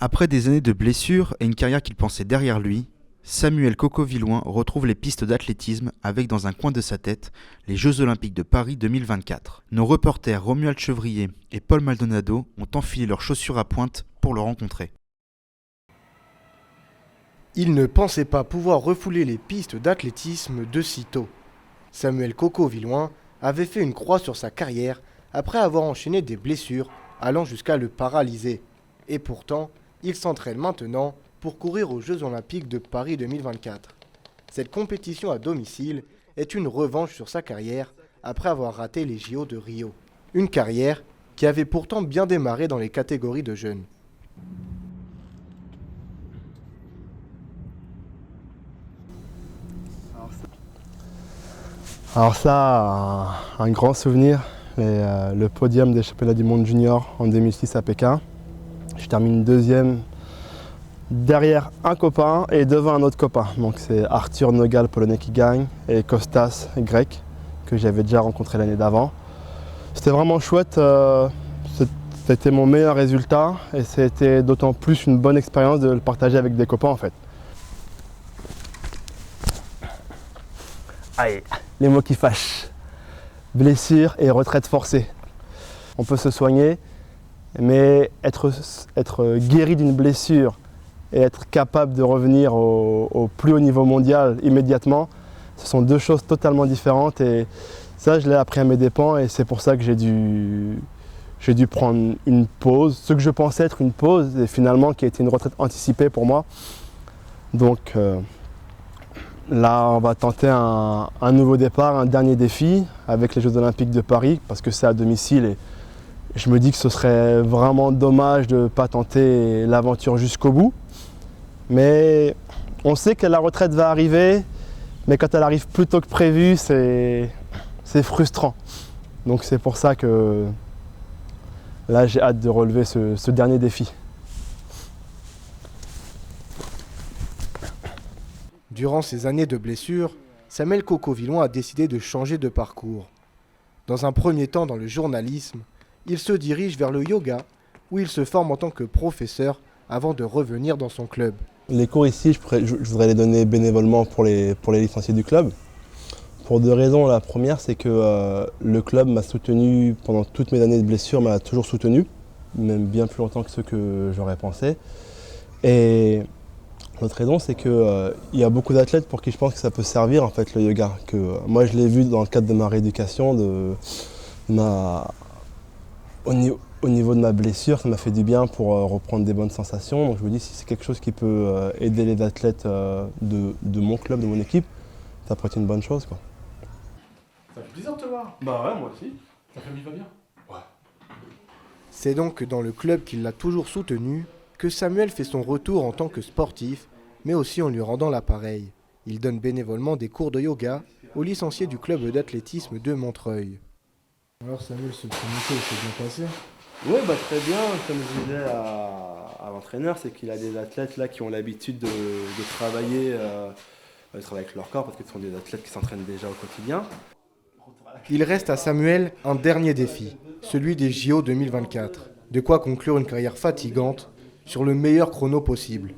Après des années de blessures et une carrière qu'il pensait derrière lui, Samuel Coco-Villouin retrouve les pistes d'athlétisme avec dans un coin de sa tête les Jeux Olympiques de Paris 2024. Nos reporters Romuald Chevrier et Paul Maldonado ont enfilé leurs chaussures à pointe pour le rencontrer. Il ne pensait pas pouvoir refouler les pistes d'athlétisme de sitôt. Samuel Coco-Villouin avait fait une croix sur sa carrière après avoir enchaîné des blessures allant jusqu'à le paralyser. Et pourtant, il s'entraîne maintenant pour courir aux Jeux Olympiques de Paris 2024. Cette compétition à domicile est une revanche sur sa carrière après avoir raté les JO de Rio. Une carrière qui avait pourtant bien démarré dans les catégories de jeunes. Alors ça, un grand souvenir, le podium des championnats du monde junior en 2006 à Pékin. Je termine deuxième derrière un copain et devant un autre copain. Donc c'est Arthur Nogal, polonais, qui gagne, et Kostas, grec, que j'avais déjà rencontré l'année d'avant. C'était vraiment chouette, c'était mon meilleur résultat et c'était d'autant plus une bonne expérience de le partager avec des copains en fait. Allez, les mots qui fâchent. Blessure et retraite forcée. On peut se soigner, mais être guéri d'une blessure et être capable de revenir au plus haut niveau mondial immédiatement, ce sont deux choses totalement différentes et ça je l'ai appris à mes dépens et c'est pour ça que j'ai dû prendre une pause, ce que je pensais être une pause et finalement qui a été une retraite anticipée pour moi. Donc là on va tenter un nouveau départ, un dernier défi avec les Jeux Olympiques de Paris parce que c'est à domicile et je me dis que ce serait vraiment dommage de ne pas tenter l'aventure jusqu'au bout. Mais on sait que la retraite va arriver, mais quand elle arrive plus tôt que prévu, c'est frustrant. Donc c'est pour ça que là j'ai hâte de relever ce dernier défi. Durant ces années de blessures, Samuel Coco-Villouin a décidé de changer de parcours. Dans un premier temps dans le journalisme, il se dirige vers le yoga, où il se forme en tant que professeur avant de revenir dans son club. Les cours ici, je voudrais les donner bénévolement pour les licenciés du club. Pour deux raisons. La première, c'est que le club m'a soutenu pendant toutes mes années de blessure, m'a toujours soutenu, même bien plus longtemps que ce que j'aurais pensé. Et l'autre raison, c'est qu'il y a beaucoup d'athlètes pour qui je pense que ça peut servir en fait le yoga. Moi, je l'ai vu dans le cadre de ma rééducation, au niveau de ma blessure, ça m'a fait du bien pour reprendre des bonnes sensations. Donc je me dis si c'est quelque chose qui peut aider les athlètes de mon club, de mon équipe, ça pourrait être une bonne chose, quoi. Ça fait plaisir de te voir. Bah ouais, moi aussi. Ta famille va bien? Ouais. C'est donc dans le club qui l'a toujours soutenu que Samuel fait son retour en tant que sportif, mais aussi en lui rendant l'appareil. Il donne bénévolement des cours de yoga aux licenciés du club d'athlétisme de Montreuil. Alors Samuel, ce premier tour, il s'est bien passé? Oui, bah très bien. Comme je disais à l'entraîneur, c'est qu'il a des athlètes là qui ont l'habitude de travailler avec leur corps parce que ce sont des athlètes qui s'entraînent déjà au quotidien. Il reste à Samuel un dernier défi, celui des JO 2024. De quoi conclure une carrière fatigante sur le meilleur chrono possible.